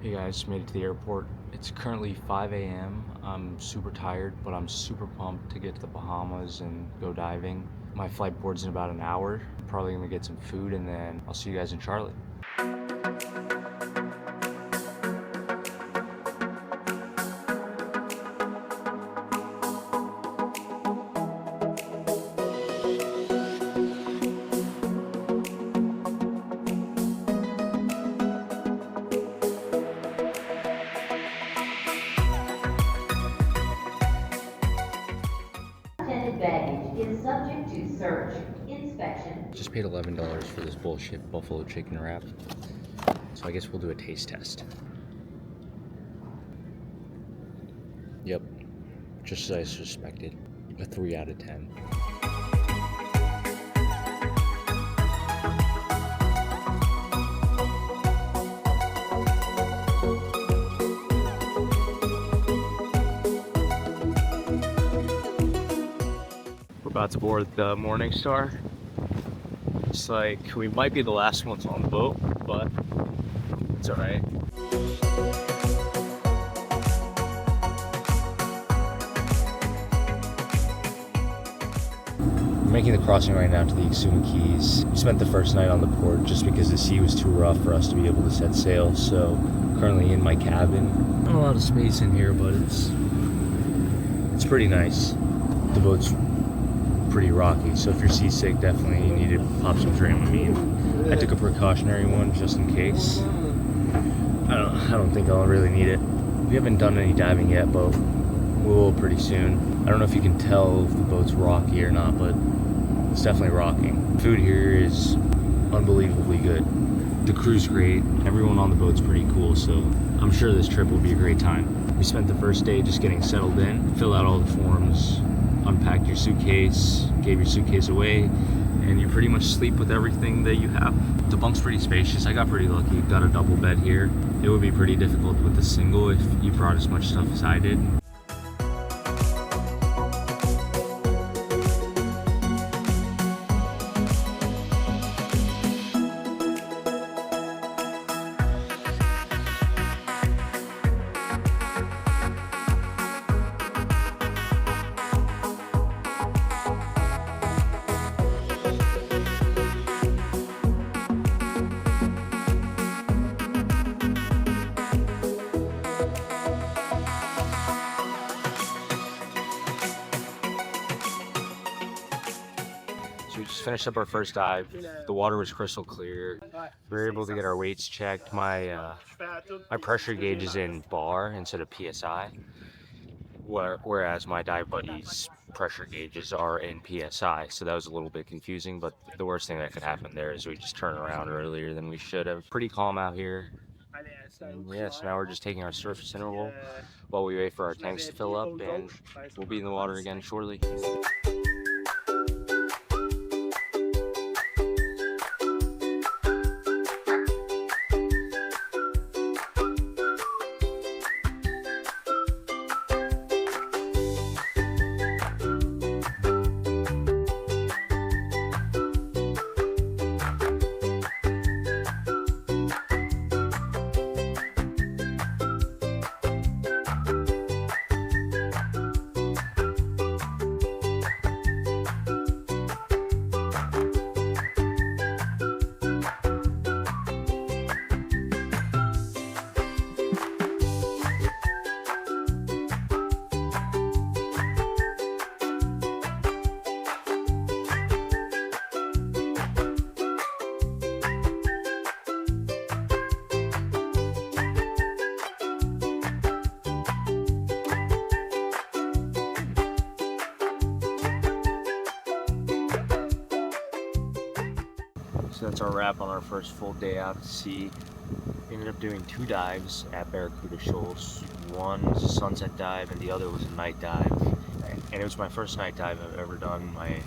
Hey guys, made it to the airport. It's currently 5 a.m. I'm super tired, but I'm super pumped to get to the Bahamas and go diving. My flight board's in about an hour. Probably gonna get some food and then I'll see you guys in Charlotte. Baggage is subject to search, inspection. Just paid $11 for this bullshit buffalo chicken wrap. So I guess we'll do a taste test. Yep, just as I suspected. A 3 out of 10. About to board the Morning Star. It's like we might be the last ones on the boat, but it's all right. We're making the crossing right now to the Scuba Keys. We spent the first night on the port just because the sea was too rough for us to be able to set sail. So currently in my cabin. Not a lot of space in here, but it's pretty nice. The boat's pretty rocky, so if you're seasick, definitely you need to pop some Dramamine. I took a precautionary one just in case. I don't think I'll really need it. We haven't done any diving yet, but we will pretty soon. I don't know if you can tell if the boat's rocky or not, but it's definitely rocking. Food here is unbelievably good. The crew's great. Everyone on the boat's pretty cool, so I'm sure this trip will be a great time. We spent the first day just getting settled in, filled out all the forms, unpacked your suitcase, gave your suitcase away, and you pretty much sleep with everything that you have. The bunk's pretty spacious. I got pretty lucky. Got a double bed here. It would be pretty difficult with a single if you brought as much stuff as I did. We just finished up our first dive. The water was crystal clear. We were able to get our weights checked. My pressure gauge is in bar instead of PSI, whereas my dive buddies' pressure gauges are in PSI. So that was a little bit confusing, but the worst thing that could happen there is we just turn around earlier than we should have. Pretty calm out here. And yeah, so now we're just taking our surface interval while we wait for our tanks to fill up, and we'll be in the water again shortly. So that's our wrap on our first full day out to sea. We ended up doing 2 dives at Barracuda Shoals. One was a sunset dive and the other was a night dive. And it was my first night dive I've ever done my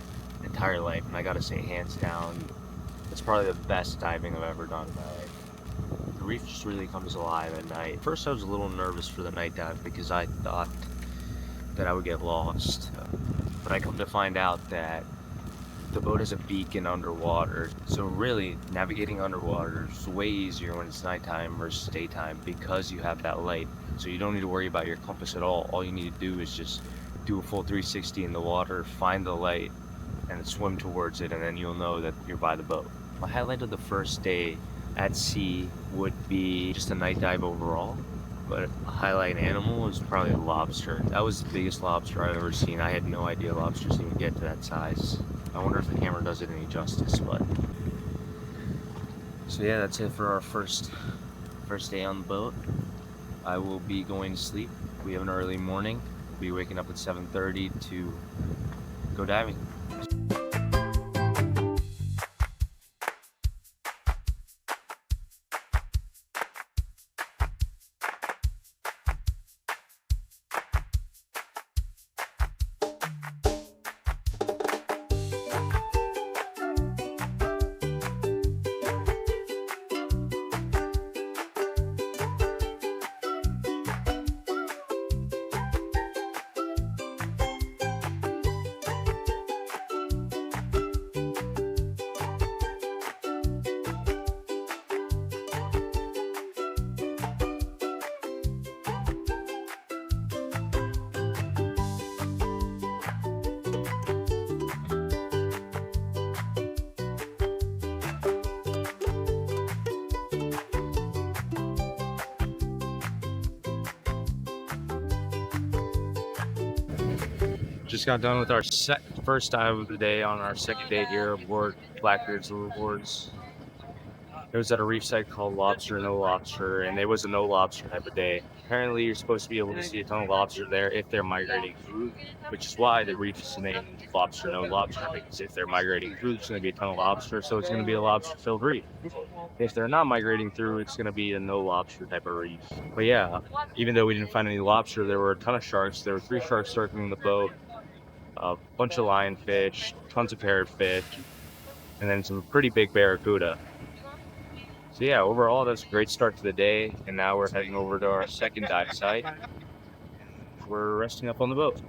entire life. And I gotta say, hands down, it's probably the best diving I've ever done in my life. The reef just really comes alive at night. First I was a little nervous for the night dive because I thought that I would get lost. But I come to find out that The boat has a beacon underwater, so really navigating underwater is way easier when it's nighttime versus daytime because you have that light. So you don't need to worry about your compass at all. All you need to do is just do a full 360 in the water, find the light, and swim towards it, and then you'll know that you're by the boat. My highlight of the first day at sea would be just a night dive overall, but a highlight animal is probably a lobster. That was the biggest lobster I've ever seen. I had no idea lobsters even get to that size. I wonder if the camera does it any justice, but... So yeah, that's it for our first day on the boat. I will be going to sleep. We have an early morning. We'll be waking up at 7:30 to go diving. Just got done with our first dive of the day on our second day here aboard Blackbeards Liveaboards. It was at a reef site called Lobster No Lobster, and it was a no lobster type of day. Apparently, you're supposed to be able to see a ton of lobster there if they're migrating through, which is why the reef is named Lobster No Lobster, because if they're migrating through, there's going to be a ton of lobster, so it's going to be a lobster-filled reef. If they're not migrating through, it's going to be a no lobster type of reef. But yeah, even though we didn't find any lobster, there were a ton of sharks. There were 3 sharks circling the boat. A bunch of lionfish, tons of parrotfish, and then some pretty big barracuda. So yeah, overall that's a great start to the day, and now we're heading over to our second dive site. We're resting up on the boat.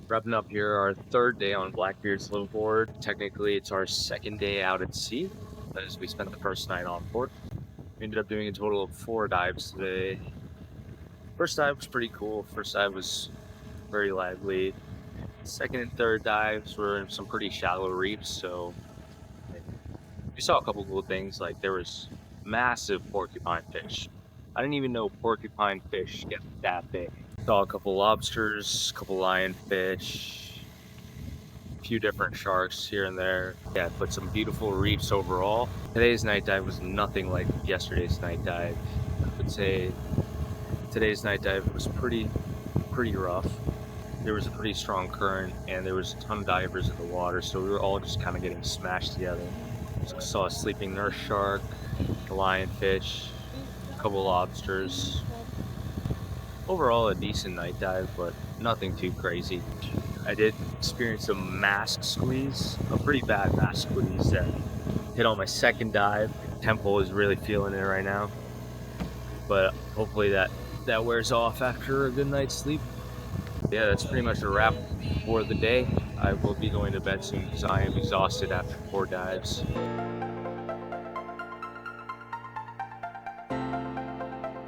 Wrapping up here our third day on Blackbeard's Liveaboard. Technically, it's our second day out at sea, as we spent the first night on board. We ended up doing a total of 4 dives today. First dive was pretty cool. First dive was very lively. Second and third dives were in some pretty shallow reefs, so we saw a couple cool things. Like there was massive porcupine fish. I didn't even know porcupine fish get that big. Saw a couple lobsters, a couple lionfish, a few different sharks here and there. Yeah, but some beautiful reefs overall. Today's night dive was nothing like yesterday's night dive. I would say today's night dive was pretty rough. There was a pretty strong current and there was a ton of divers in the water, so we were all just kind of getting smashed together. So I saw a sleeping nurse shark, a lionfish, a couple lobsters. Overall a decent night dive, but nothing too crazy. I did experience a mask squeeze, a pretty bad mask squeeze that hit on my second dive. Temple is really feeling it right now. but hopefully that wears off after a good night's sleep. Yeah, that's pretty much a wrap for the day. I will be going to bed soon because I am exhausted after 4 dives.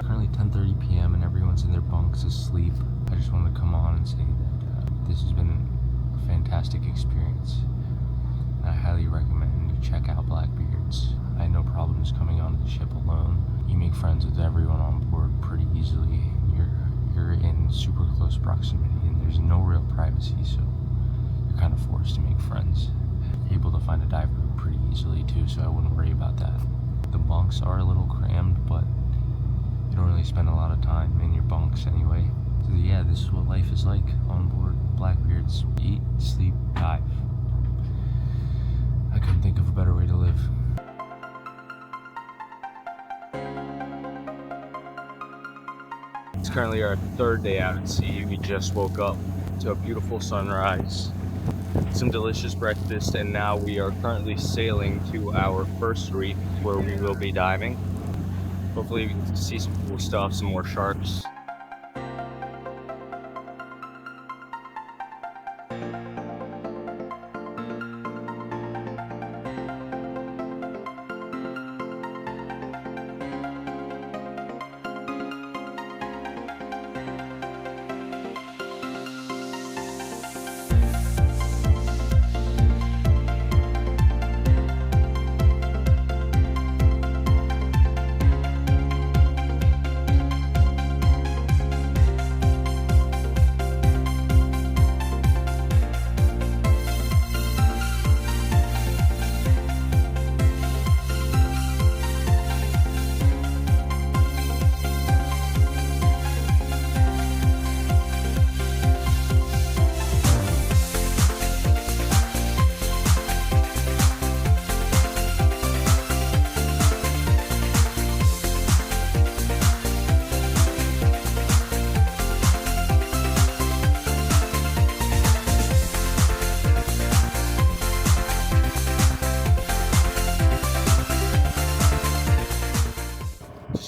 Currently 10:30 p.m. and everyone's in their bunks asleep. I just wanted to come on and say that this has been a fantastic experience. I highly recommend you check out Blackbeards. I had no problems coming onto the ship alone. You make friends with everyone on board pretty easily. You're in super close proximity and there's no real privacy, so you're kind of forced to make friends. You're able to find a dive group pretty easily too, so I wouldn't worry about that. The bunks are a little crammed, but you don't really spend a lot of time in your bunks anyway. So yeah, this is what life is like on board Blackbeards. Eat, sleep, dive. I couldn't think of a better way to live. It's currently our 3rd day out at sea. We just woke up to a beautiful sunrise, some delicious breakfast, and now we are currently sailing to our first reef where we will be diving. Hopefully we can see some cool stuff, some more sharks.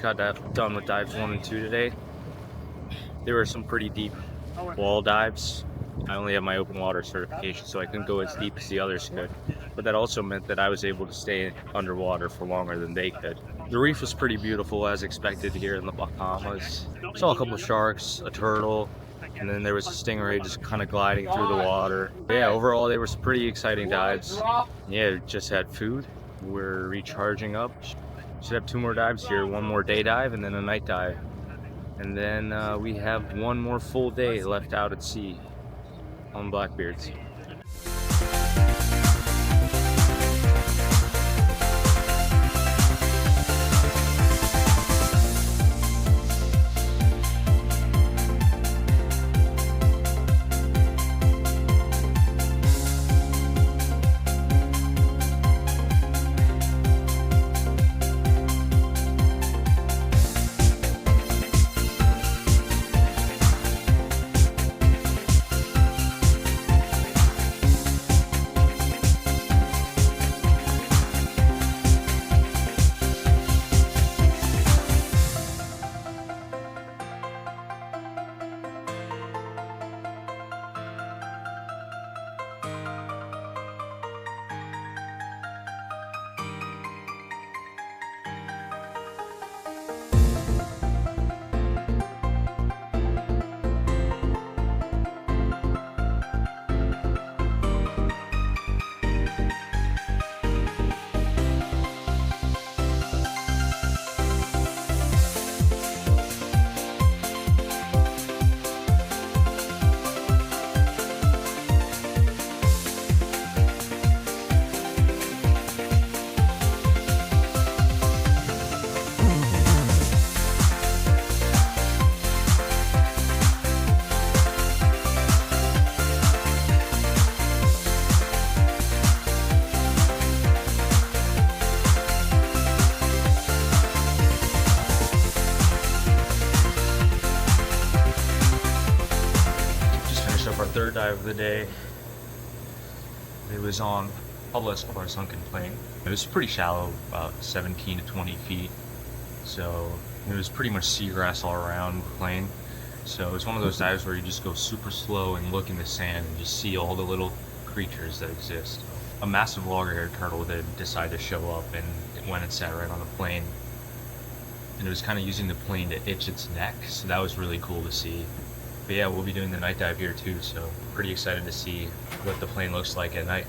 Got done with dives 1 and 2 today. There were some pretty deep wall dives. I only have my open water certification, so I couldn't go as deep as the others could. But that also meant that I was able to stay underwater for longer than they could. The reef was pretty beautiful as expected here in the Bahamas. Saw a couple of sharks, a turtle, and then there was a stingray just kind of gliding through the water. But yeah, overall they were some pretty exciting dives. Yeah, just had food. We're recharging up. Should have 2 more dives here, 1 more day dive and then a night dive. And then we have 1 more full day left out at sea on Blackbeards. Third dive of the day. It was on Pablo Escobar sunken plain. It was pretty shallow, about 17 to 20 feet. So It was pretty much seagrass all around the plane. So it's one of those dives where you just go super slow and look in the sand and just see all the little creatures that exist. A massive loggerhead turtle that decided to show up, and it went and sat right on the plane. And it was kind of using the plane to itch its neck, so that was really cool to see. But yeah, we'll be doing the night dive here too, so pretty excited to see what the plane looks like at night.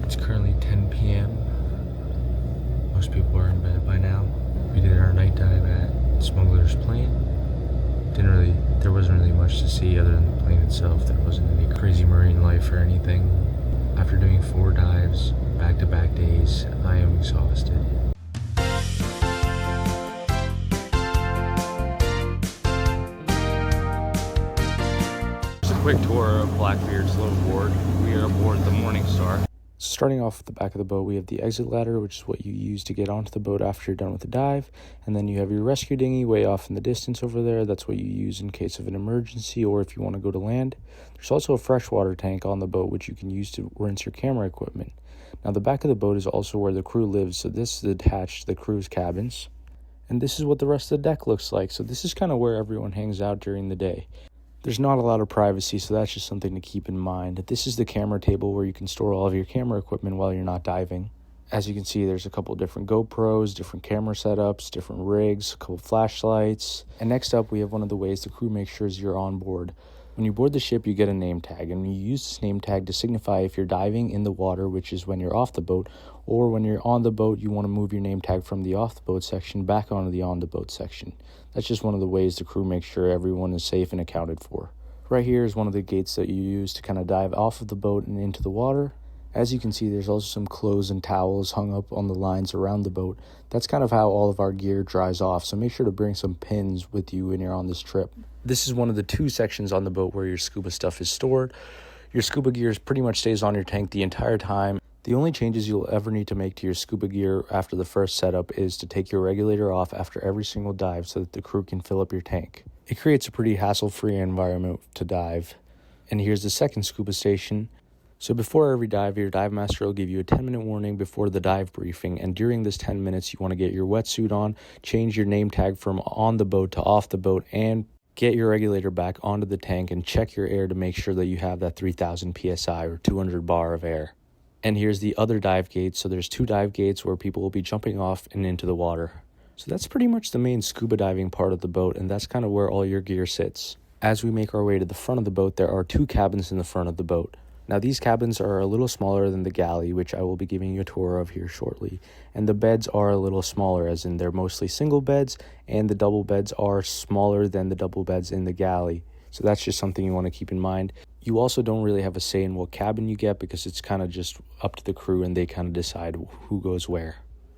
It's currently 10 p.m. Most people are in bed by now. We did our night dive at Smuggler's Plain. There wasn't really much to see other than the plane itself. There wasn't any crazy marine life or anything. After doing 4 dives, back-to-back days, I am exhausted. Just a quick tour of Blackbeard's Liveaboard. We are aboard the Morningstar. Starting off at the back of the boat, we have the exit ladder, which is what you use to get onto the boat after you're done with the dive. And then you have your rescue dinghy way off in the distance over there. That's what you use in case of an emergency or if you want to go to land. There's also a freshwater tank on the boat, which you can use to rinse your camera equipment. Now, the back of the boat is also where the crew lives, so this is attached to the crew's cabins. And this is what the rest of the deck looks like. So this is kind of where everyone hangs out during the day. There's not a lot of privacy, so that's just something to keep in mind. This is the camera table where you can store all of your camera equipment while you're not diving. As you can see, there's a couple different GoPros, different camera setups, different rigs, a couple flashlights. And next up, we have one of the ways the crew makes sure you're on board. When you board the ship, you get a name tag, and you use this name tag to signify if you're diving in the water, which is when you're off the boat, or when you're on the boat, you want to move your name tag from the off the boat section back onto the on the boat section. That's just one of the ways the crew makes sure everyone is safe and accounted for. Right here is one of the gates that you use to kind of dive off of the boat and into the water. As you can see, there's also some clothes and towels hung up on the lines around the boat. That's kind of how all of our gear dries off, so make sure to bring some pins with you when you're on this trip. This is one of the 2 sections on the boat where your scuba stuff is stored. Your scuba gear pretty much stays on your tank the entire time. The only changes you'll ever need to make to your scuba gear after the first setup is to take your regulator off after every single dive so that the crew can fill up your tank. It creates a pretty hassle-free environment to dive. And here's the second scuba station. So before every dive, your dive master will give you a 10-minute warning before the dive briefing, and during this 10 minutes, you want to get your wetsuit on, change your name tag from on the boat to off the boat, and get your regulator back onto the tank and check your air to make sure that you have that 3,000 psi or 200 bar of air. And here's the other dive gate. So there's 2 dive gates where people will be jumping off and into the water. So that's pretty much the main scuba diving part of the boat, and that's kind of where all your gear sits. As we make our way to the front of the boat, there are 2 cabins in the front of the boat. Now, these cabins are a little smaller than the galley, which I will be giving you a tour of here shortly. And the beds are a little smaller, as in they're mostly single beds, and the double beds are smaller than the double beds in the galley. So that's just something you want to keep in mind. You also don't really have a say in what cabin you get because it's kind of just up to the crew and they kind of decide who goes where.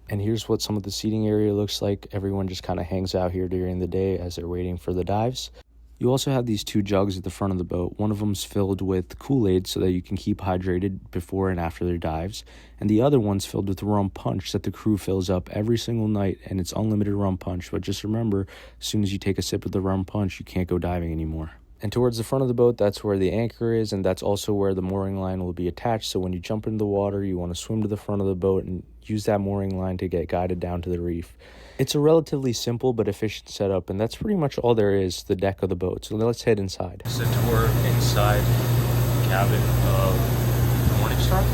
And here's what some of the seating area looks like. Everyone just kind of hangs out here during the day as they're waiting for the dives. You also have these 2 jugs at the front of the boat. One of them's filled with Kool-Aid so that you can keep hydrated before and after their dives. And the other one's filled with rum punch that the crew fills up every single night, and it's unlimited rum punch. But just remember, as soon as you take a sip of the rum punch, you can't go diving anymore. And towards the front of the boat, that's where the anchor is, and that's also where the mooring line will be attached. So when you jump into the water, you want to swim to the front of the boat and use that mooring line to get guided down to the reef. It's a relatively simple but efficient setup, and that's pretty much all there is to the deck of the boat. So let's head inside. It's a tour inside the cabin of the Morningstar.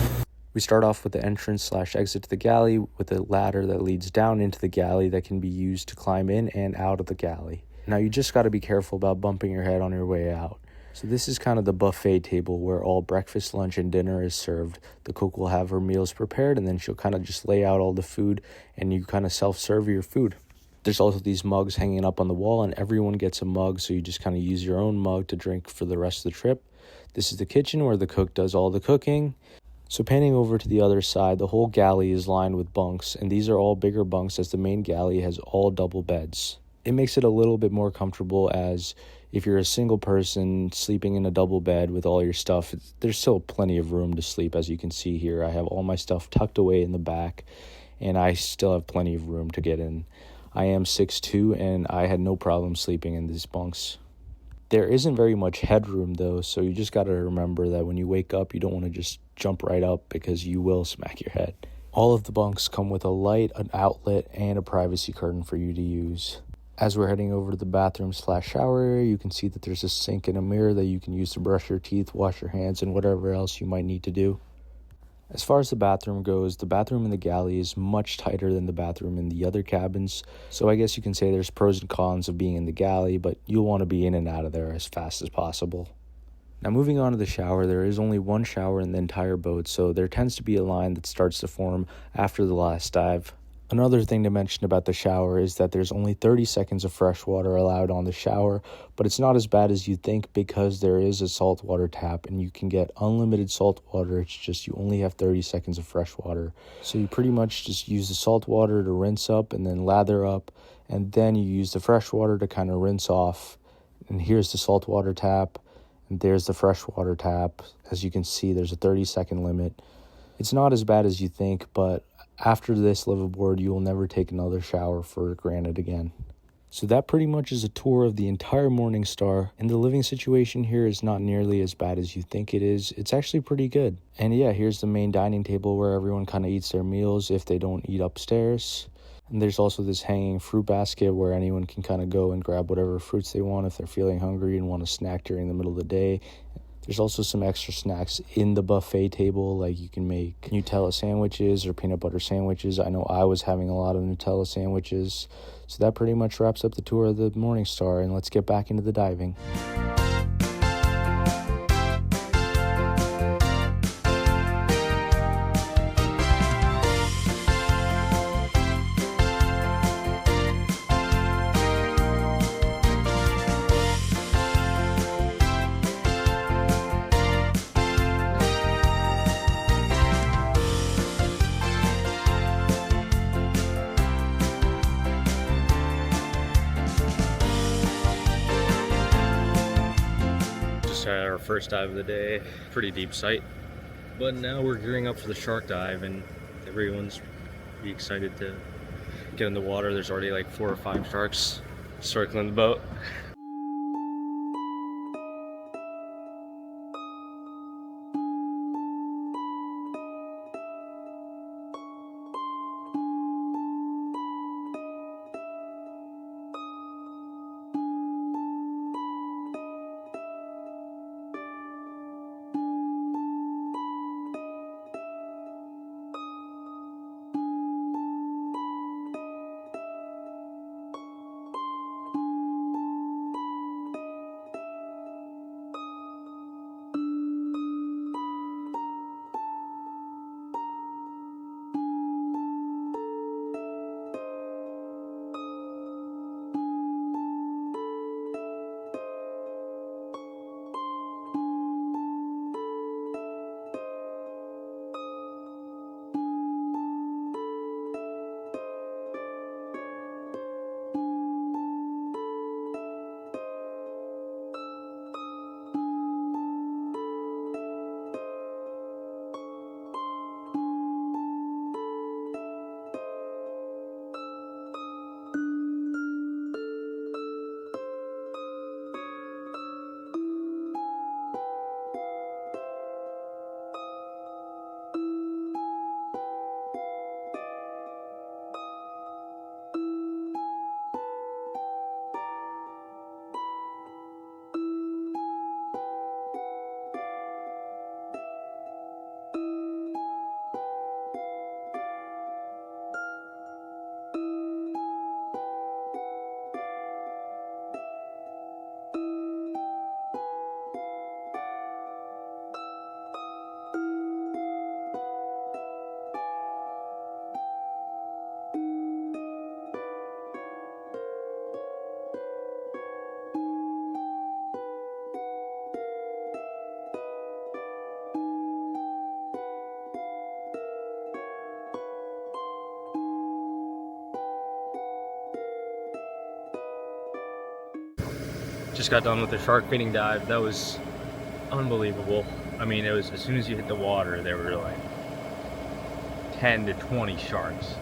We start off with the entrance/exit to the galley with a ladder that leads down into the galley that can be used to climb in and out of the galley. Now, you just got to be careful about bumping your head on your way out. So this is kind of the buffet table where all breakfast, lunch, and dinner is served. The cook will have her meals prepared, and then she'll kind of just lay out all the food, and you kind of self-serve your food. There's also these mugs hanging up on the wall, and everyone gets a mug, so you just kind of use your own mug to drink for the rest of the trip. This is the kitchen where the cook does all the cooking. So panning over to the other side, the whole galley is lined with bunks, and these are all bigger bunks as the main galley has all double beds. It makes it a little bit more comfortable, as if you're a single person sleeping in a double bed with all your stuff, there's still plenty of room to sleep. As you can see here, I have all my stuff tucked away in the back, and I still have plenty of room to get in. I am 6'2", and I had no problem sleeping in these bunks. There isn't very much headroom though, so you just got to remember that when you wake up, you don't want to just jump right up because you will smack your head. All of the bunks come with a light, an outlet, and a privacy curtain for you to use. As we're heading over to the bathroom/shower area, you can see that there's a sink and a mirror that you can use to brush your teeth, wash your hands, and whatever else you might need to do. As far as the bathroom goes, the bathroom in the galley is much tighter than the bathroom in the other cabins, so I guess you can say there's pros and cons of being in the galley, but you'll want to be in and out of there as fast as possible. Now moving on to the shower, there is only one shower in the entire boat, so there tends to be a line that starts to form after the last dive. Another thing to mention about the shower is that there's only 30 seconds of fresh water allowed on the shower, but it's not as bad as you think because there is a saltwater tap and you can get unlimited salt water. It's just you only have 30 seconds of fresh water. So you pretty much just use the salt water to rinse up and then lather up, and then you use the fresh water to kind of rinse off. And here's the saltwater tap, and there's the freshwater tap. As you can see, there's a 30-second limit. It's not as bad as you think, but after this Liveaboard, you will never take another shower for granted again. So that pretty much is a tour of the entire Morningstar, and the living situation here is not nearly as bad as you think it is. It's actually pretty good. And yeah, here's the main dining table where everyone kind of eats their meals if they don't eat upstairs. And there's also this hanging fruit basket where anyone can kind of go and grab whatever fruits they want if they're feeling hungry and want a snack during the middle of the day. There's also some extra snacks in the buffet table, like you can make Nutella sandwiches or peanut butter sandwiches. I know I was having a lot of Nutella sandwiches. So that pretty much wraps up the tour of the Morningstar, and let's get back into the diving. Our first dive of the day, pretty deep sight, but now we're gearing up for the shark dive, and everyone's pretty excited to get in the water. There's already like 4 or 5 sharks circling the boat. Just got done with the shark feeding dive. That was unbelievable. I mean, it was as soon as you hit the water, there were like 10 to 20 sharks.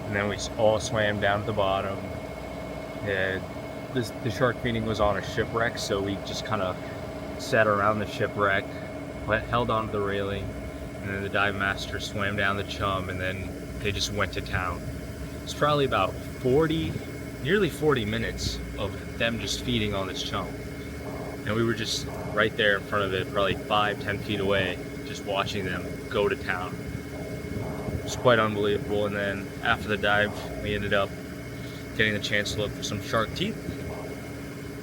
And then we all swam down to the bottom. The shark feeding was on a shipwreck, so we just kind of sat around the shipwreck, held onto the railing, and then the dive master swam down the chum, and then they just went to town. It's probably about nearly 40 minutes of them just feeding on this chum. And we were just right there in front of it, probably 5-10 feet away, just watching them go to town. It was quite unbelievable. And then after the dive, we ended up getting the chance to look for some shark teeth.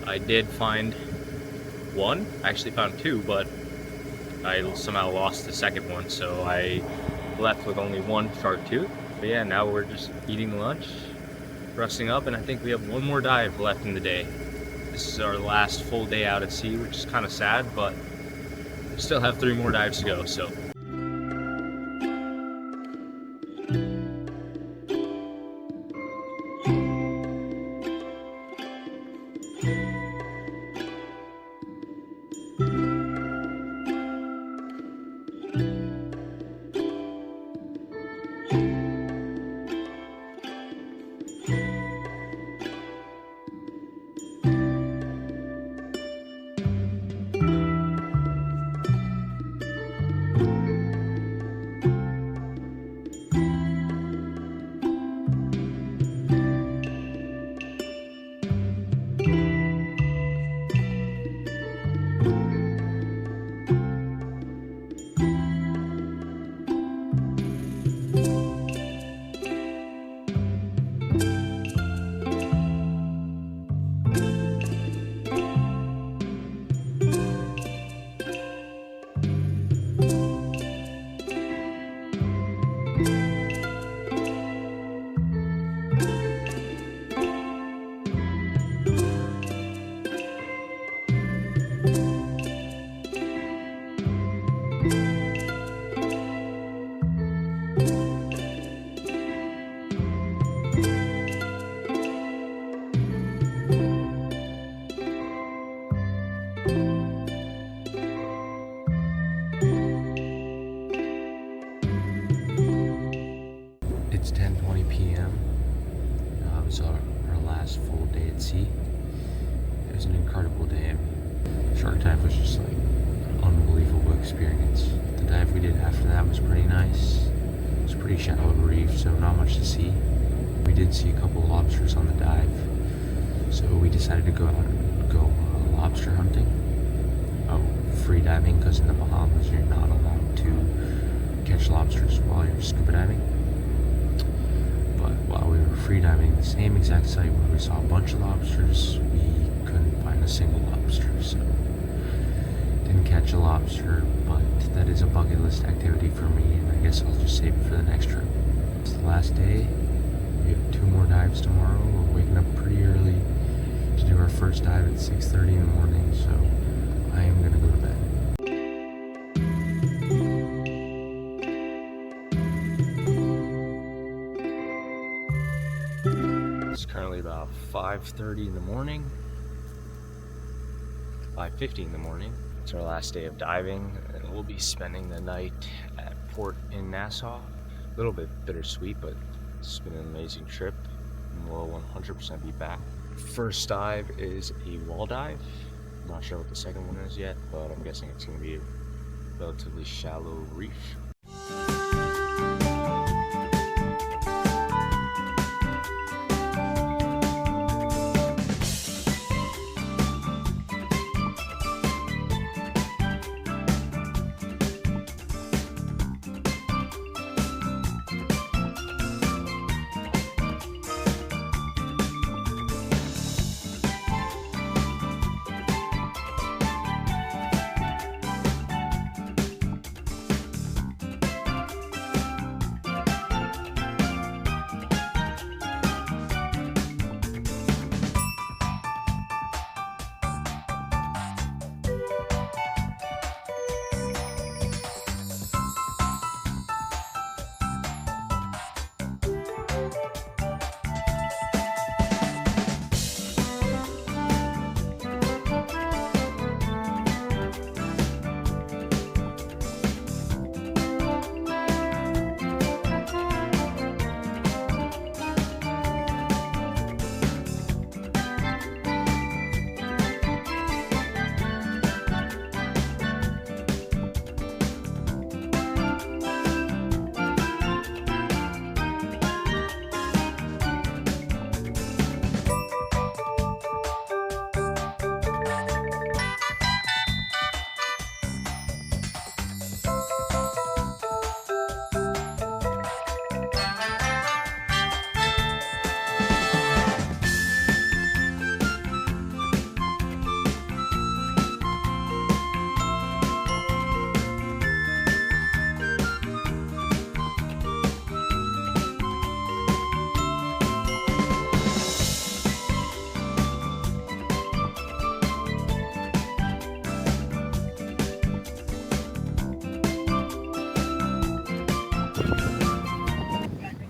I did find one. I actually found two, but I somehow lost the second one, so I left with only one shark tooth. But yeah, now we're just eating lunch, resting up, and I think we have one more dive left in the day. This is our last full day out at sea, which is kind of sad, but we still have 3 more dives to go, so. It's 10:20 p.m. It was our last full day at sea. It was an incredible day. I mean, shark dive was just like an unbelievable experience. The dive we did after that was pretty nice. It was a pretty shallow reef, so not much to see. We did see a couple of lobsters on the dive, so we decided to go out and go lobster hunting. Free diving, because in the Bahamas you're not allowed to catch lobsters while you're scuba diving. But while we were free diving, the same exact site where we saw a bunch of lobsters, we couldn't find a single lobster, so didn't catch a lobster, but that is a bucket list activity for me, and I guess I'll just save it for the next trip. It's the last day. We have 2 more dives tomorrow. We're waking up pretty early to do our first dive at 6:30 in the morning, so I am gonna go to bed. It's currently about 5:30 in the morning, 5:50 in the morning. It's our last day of diving, and we'll be spending the night at port in Nassau. A little bit bittersweet, but it's been an amazing trip, and we'll 100% be back. First dive is a wall dive. I'm not sure what the second one is yet, but I'm guessing it's going to be a relatively shallow reef.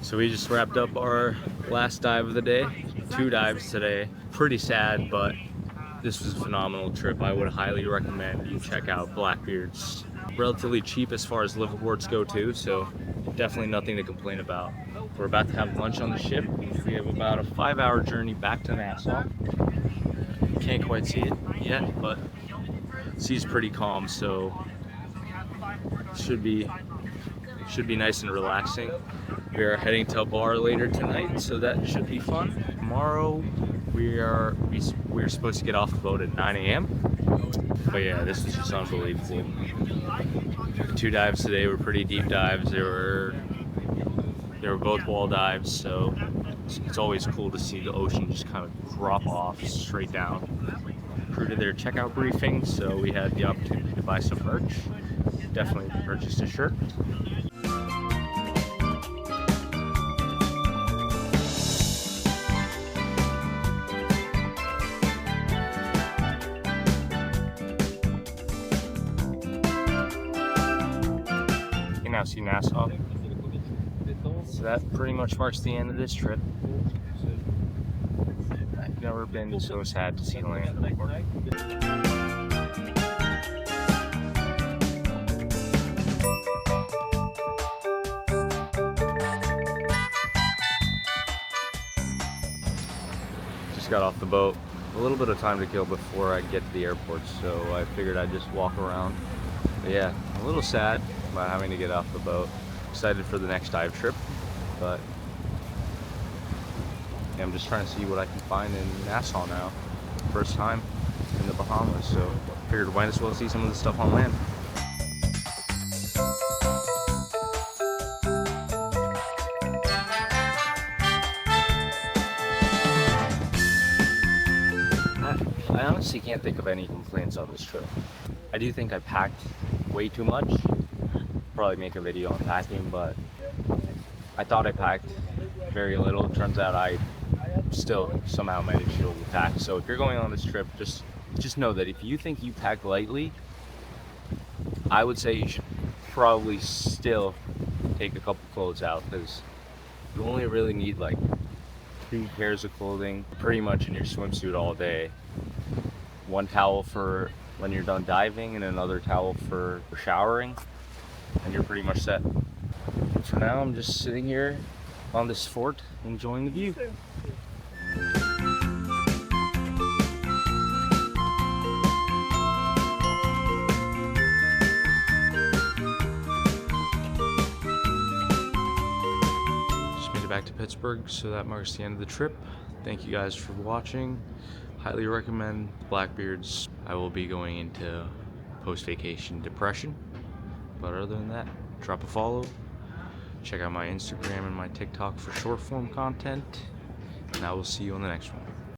So we just wrapped up our last dive of the day. 2 dives today. Pretty sad, but this was a phenomenal trip. I would highly recommend you check out Blackbeards. Relatively cheap as far as liveaboards go too, so definitely nothing to complain about. We're about to have lunch on the ship. We have about a 5-hour journey back to Nassau. Can't quite see it yet, but the sea's pretty calm, so should be nice and relaxing. We are heading to a bar later tonight, so that should be fun. Tomorrow we're supposed to get off the boat at 9 a.m. But yeah, this was just unbelievable. The 2 dives today were pretty deep dives. They were both wall dives, so it's always cool to see the ocean just kind of drop off straight down. Crew did their checkout briefing, so we had the opportunity to buy some merch. Definitely purchased a shirt. You can now see Nassau. So that pretty much marks the end of this trip. I've never been so sad to see land before. Just got off the boat. A little bit of time to kill before I get to the airport, so I figured I'd just walk around. But yeah, a little sad about having to get off the boat. Excited for the next dive trip, but yeah, I'm just trying to see what I can find in Nassau now. First time in the Bahamas, so figured might as well see some of the stuff on land. I honestly can't think of any complaints on this trip. I do think I packed way too much. Probably make a video on packing, but I thought I packed very little. Turns out I still somehow managed to pack. So if you're going on this trip, just know that if you think you pack lightly, I would say you should probably still take a couple clothes out, because you only really need like 3 pairs of clothing, pretty much in your swimsuit all day. 1 towel for when you're done diving and another towel for showering, and you're pretty much set. And for now, I'm just sitting here on this fort enjoying the view. Just made it back to Pittsburgh, so that marks the end of the trip. Thank you guys for watching. Highly recommend Blackbeards. I will be going into post-vacation depression, but other than that, drop a follow. Check out my Instagram and my TikTok for short form content, and I will see you on the next one.